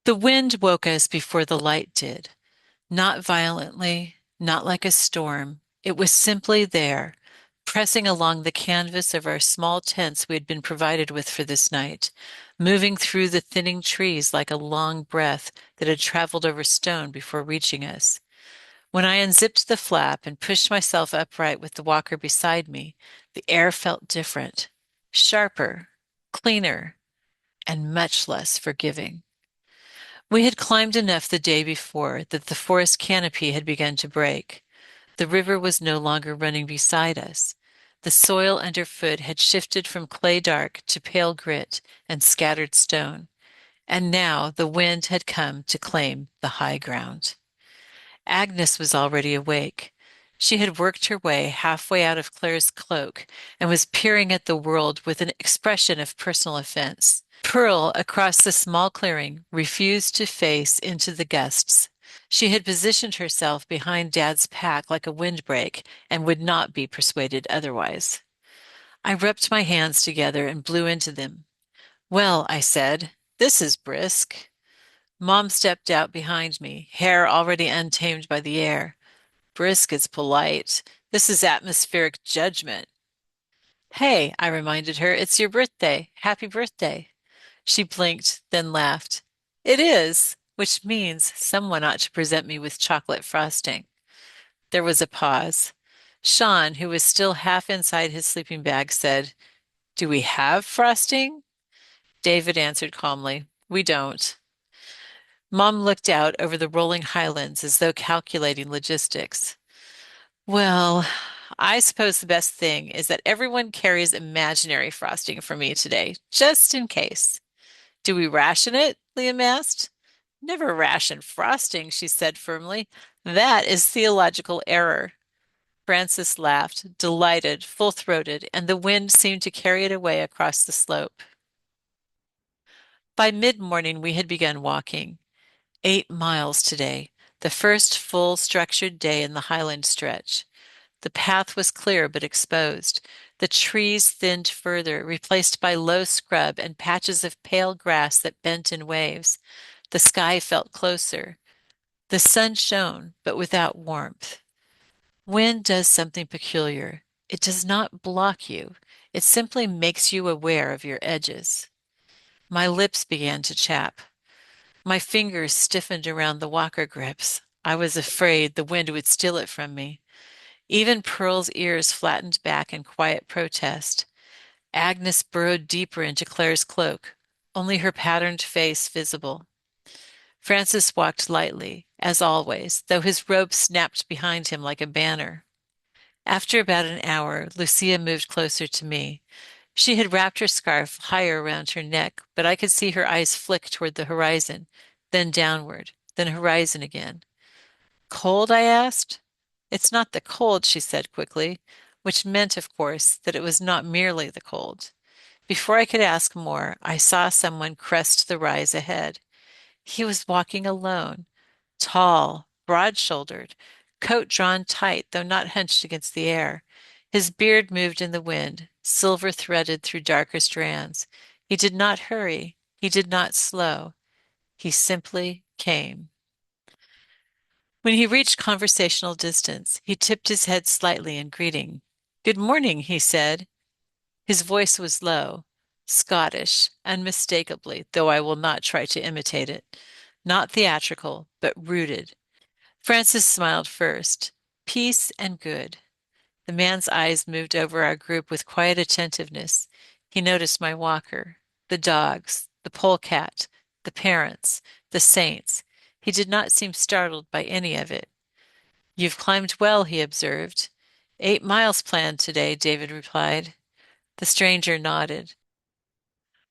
The wind woke us before the light did. Not violently, not like a storm. It was simply there, pressing along the canvas of our small tents we had been provided with for this night, moving through the thinning trees like a long breath that had traveled over stone before reaching us. When I unzipped the flap and pushed myself upright with the walker beside me, the air felt different, sharper, cleaner, and much less forgiving. We had climbed enough the day before that the forest canopy had begun to break. The river was no longer running beside us. The soil underfoot had shifted from clay dark to pale grit and scattered stone, and now the wind had come to claim the high ground. Agnes was already awake. She had worked her way halfway out of Claire's cloak and was peering at the world with an expression of personal offense. Pearl, across the small clearing, refused to face into the gusts. She had positioned herself behind Dad's pack like a windbreak and would not be persuaded otherwise. I rubbed my hands together and blew into them. Well, I said, this is brisk. Mom stepped out behind me, hair already untamed by the air. Brisk is polite. This is atmospheric judgment. Hey, I reminded her, it's your birthday. Happy birthday. She blinked, then laughed. It is, which means someone ought to present me with chocolate frosting. There was a pause. Sean, who was still half inside his sleeping bag, said, Do we have frosting? David answered calmly, We don't. Mom looked out over the rolling highlands as though calculating logistics. Well, I suppose the best thing is that everyone carries imaginary frosting for me today, just in case. Do we ration it? Liam asked. Never ration frosting, she said firmly. That is theological error. Francis laughed, delighted, full-throated, and the wind seemed to carry it away across the slope. By mid-morning we had begun walking. 8 miles today, the first full structured day in the Highland stretch. The path was clear but exposed. The trees thinned further, replaced by low scrub and patches of pale grass that bent in waves. The sky felt closer. The sun shone, but without warmth. Wind does something peculiar. It does not block you. It simply makes you aware of your edges. My lips began to chap. My fingers stiffened around the walker grips. I was afraid the wind would steal it from me. Even Pearl's ears flattened back in quiet protest. Agnes burrowed deeper into Claire's cloak, only her patterned face visible. Francis walked lightly, as always, though his robe snapped behind him like a banner. After about an hour, Lucia moved closer to me. She had wrapped her scarf higher around her neck, but I could see her eyes flick toward the horizon, then downward, then horizon again. Cold? I asked. It's not the cold, she said quickly, which meant, of course, that it was not merely the cold. Before I could ask more, I saw someone crest the rise ahead. He was walking alone, tall, broad-shouldered, coat drawn tight, though not hunched against the air. His beard moved in the wind, silver threaded through darker strands. He did not hurry. He did not slow. He simply came. When he reached conversational distance, he tipped his head slightly in greeting. Good morning, he said. His voice was low, Scottish, unmistakably, though I will not try to imitate it. Not theatrical, but rooted. Francis smiled first. Peace and good. The man's eyes moved over our group with quiet attentiveness. He noticed my walker, the dogs, the polecat, the parents, the saints. He did not seem startled by any of it. You've climbed well, he observed. 8 miles planned today, David replied. The stranger nodded.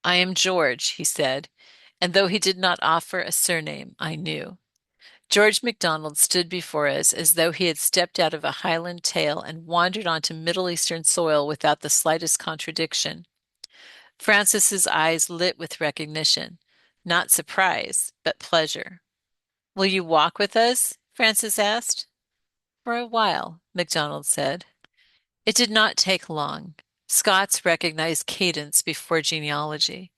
I am George, he said, and though he did not offer a surname, I knew. George MacDonald stood before us as though he had stepped out of a Highland tale and wandered onto Middle Eastern soil without the slightest contradiction. Francis's eyes lit with recognition, not surprise, but pleasure. Will you walk with us? Francis asked. For a while, MacDonald said. It did not take long. Scots recognized cadence before genealogy.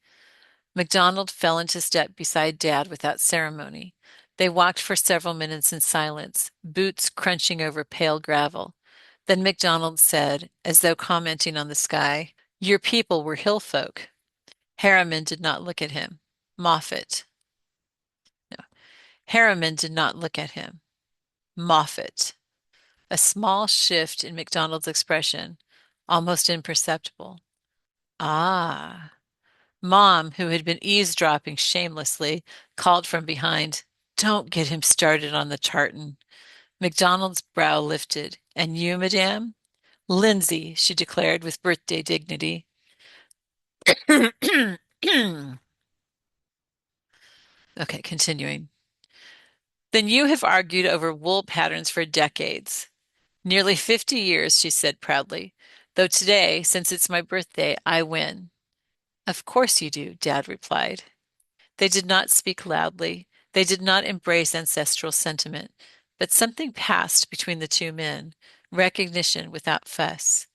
MacDonald fell into step beside Dad without ceremony. They walked for several minutes in silence, boots crunching over pale gravel. Then MacDonald said, as though commenting on the sky, "Your people were hill folk." Harriman did not look at him. Moffat. No. Harriman did not look at him. Moffat. A small shift in MacDonald's expression, almost imperceptible. Ah. Mom, who had been eavesdropping shamelessly, called from behind, "Don't get him started on the tartan." MacDonald's brow lifted. "And you, madame?" "Lindsay," she declared with birthday dignity. Okay, continuing. "Then you have argued over wool patterns for decades." "Nearly 50 years," she said proudly. "Though today, since it's my birthday, I win." "Of course you do," Dad replied. They did not speak loudly. They did not embrace ancestral sentiment. But something passed between the two men, recognition without fuss.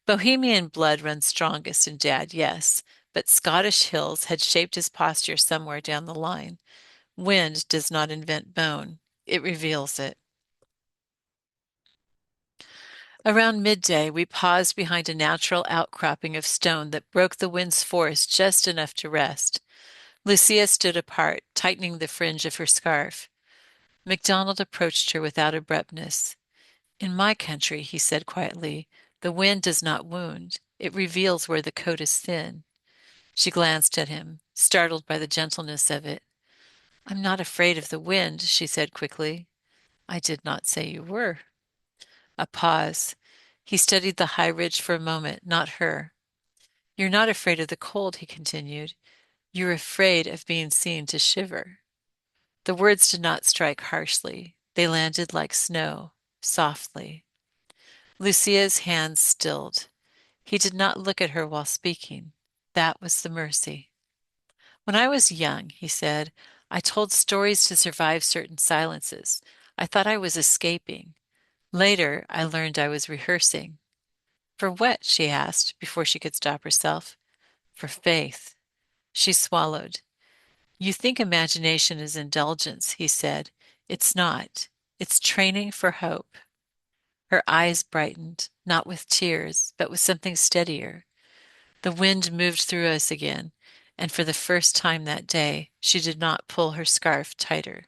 Bohemian blood runs strongest in Dad, yes, but Scottish hills had shaped his posture somewhere down the line. Wind does not invent bone, it reveals it. Around midday, we paused behind a natural outcropping of stone that broke the wind's force just enough to rest. Lucia stood apart, tightening the fringe of her scarf. MacDonald approached her without abruptness. "In my country," he said quietly, "the wind does not wound. It reveals where the coat is thin." She glanced at him, startled by the gentleness of it. "I'm not afraid of the wind," she said quickly. "I did not say you were." A pause. He studied the high ridge for a moment, not her. "You're not afraid of the cold," he continued. "You're afraid of being seen to shiver." The words did not strike harshly. They landed like snow, softly. Lucia's hands stilled. He did not look at her while speaking. That was the mercy. "When I was young," he said, "I told stories to survive certain silences. I thought I was escaping. Later, I learned I was rehearsing." "For what?" she asked, before she could stop herself. "For faith." She swallowed. "You think imagination is indulgence," he said. "It's not. It's training for hope." Her eyes brightened, not with tears, but with something steadier. The wind moved through us again, and for the first time that day, she did not pull her scarf tighter.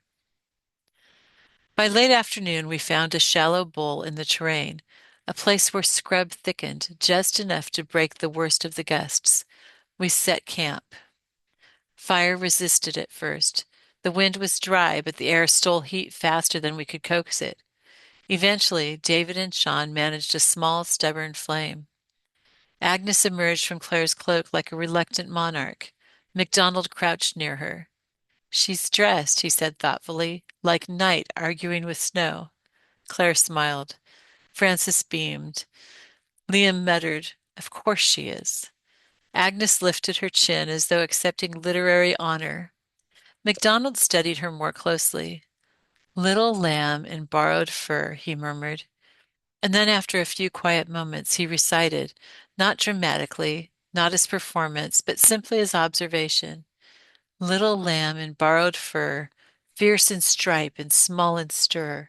By late afternoon, we found a shallow bowl in the terrain, a place where scrub thickened just enough to break the worst of the gusts. We set camp. Fire resisted at first. The wind was dry, but the air stole heat faster than we could coax it. Eventually, David and Sean managed a small, stubborn flame. Agnes emerged from Claire's cloak like a reluctant monarch. MacDonald crouched near her. "She's dressed," he said thoughtfully, "like night arguing with snow." Claire smiled. Francis beamed. Liam muttered, "Of course she is." Agnes lifted her chin as though accepting literary honor. MacDonald studied her more closely. "Little lamb in borrowed fur," he murmured. And then after a few quiet moments, he recited, not dramatically, not as performance, but simply as observation. "Little lamb in borrowed fur, fierce in stripe and small in stir,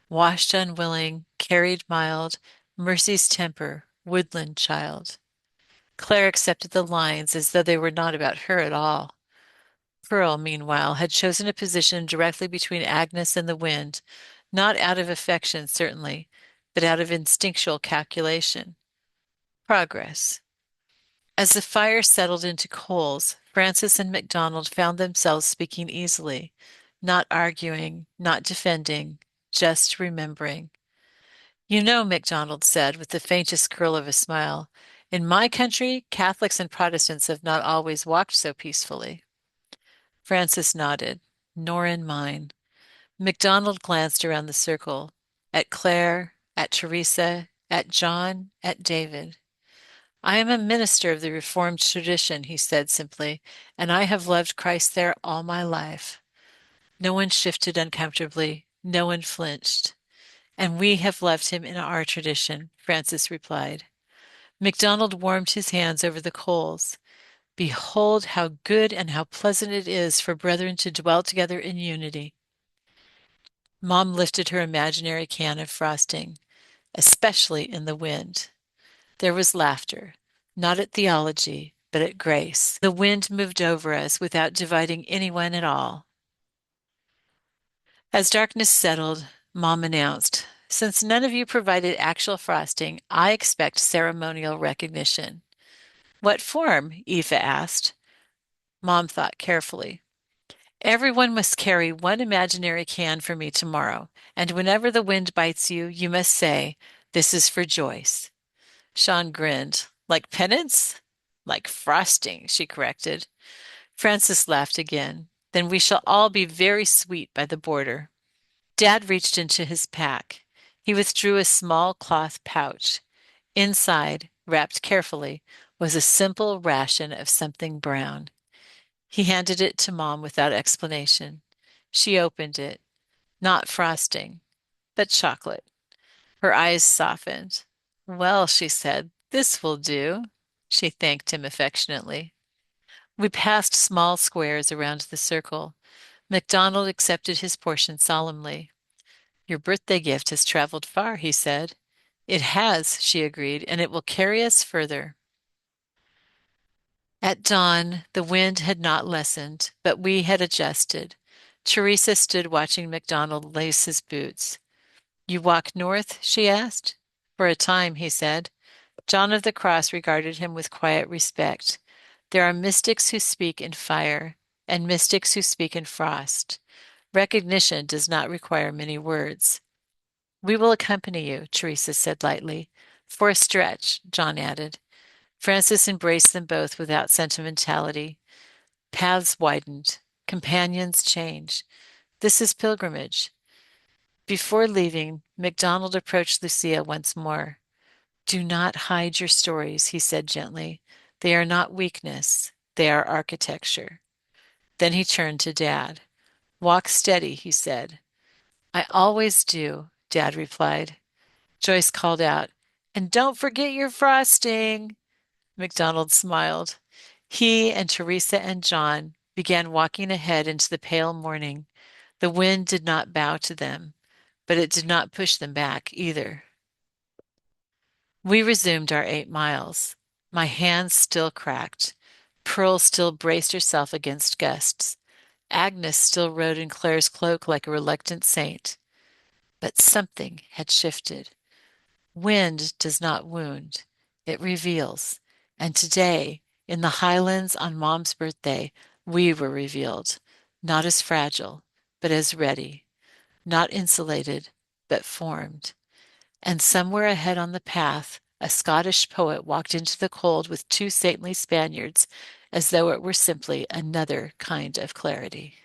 washed unwilling, carried mild, mercy's temper, woodland child." Claire accepted the lines as though they were not about her at all. Pearl, meanwhile, had chosen a position directly between Agnes and the wind, not out of affection, certainly, but out of instinctual calculation. Progress. As the fire settled into coals, Francis and MacDonald found themselves speaking easily, not arguing, not defending, just remembering. "You know," MacDonald said, with the faintest curl of a smile, "in my country, Catholics and Protestants have not always walked so peacefully." Francis nodded. "Nor in mine." MacDonald glanced around the circle, at Claire, at Teresa, at John, at David. "I am a minister of the Reformed tradition," he said simply, "and I have loved Christ there all my life." No one shifted uncomfortably. No one flinched. "And we have loved him in our tradition," Francis replied. MacDonald warmed his hands over the coals. Behold how good and how pleasant it is for brethren to dwell together in unity. Mom lifted her imaginary can of frosting, especially in the wind. There was laughter, not at theology, but at grace. The wind moved over us without dividing anyone at all. As darkness settled, Mom announced, "Since none of you provided actual frosting, I expect ceremonial recognition." "What form?" Eva asked. Mom thought carefully. "Everyone must carry one imaginary can for me tomorrow, and whenever the wind bites you, you must say, 'This is for Joyce.'" Sean grinned. "Like penance?" "Like frosting," she corrected. Francis laughed again. "Then we shall all be very sweet by the border." Dad reached into his pack. He withdrew a small cloth pouch. Inside, wrapped carefully, was a simple ration of something brown. He handed it to Mom without explanation. She opened it. Not frosting, but chocolate. Her eyes softened. "Well," she said, "this will do." She thanked him affectionately. We passed small squares around the circle. MacDonald accepted his portion solemnly. "Your birthday gift has traveled far," he said. "It has," she agreed, "and it will carry us further." At dawn, the wind had not lessened, but we had adjusted. Teresa stood watching MacDonald lace his boots. "You walk north?" she asked. "For a time," he said. John of the Cross regarded him with quiet respect. There are mystics who speak in fire, and mystics who speak in frost. Recognition does not require many words. "We will accompany you," Teresa said lightly. "For a stretch," John added. Francis embraced them both without sentimentality. Paths widened. Companions change. This is pilgrimage. Before leaving, MacDonald approached Lucia once more. "Do not hide your stories," he said gently. "They are not weakness. They are architecture." Then he turned to Dad. "Walk steady," he said. "I always do," Dad replied. Joyce called out, "And don't forget your frosting." MacDonald smiled. He and Teresa and John began walking ahead into the pale morning. The wind did not bow to them, but it did not push them back either. We resumed our 8 miles. My hands still cracked. Pearl still braced herself against gusts. Agnes still rode in Claire's cloak like a reluctant saint. But something had shifted. Wind does not wound, it reveals. And today, in the Highlands on Mom's birthday, we were revealed, not as fragile, but as ready, not insulated, but formed. And somewhere ahead on the path, a Scottish poet walked into the cold with two saintly Spaniards, as though it were simply another kind of clarity.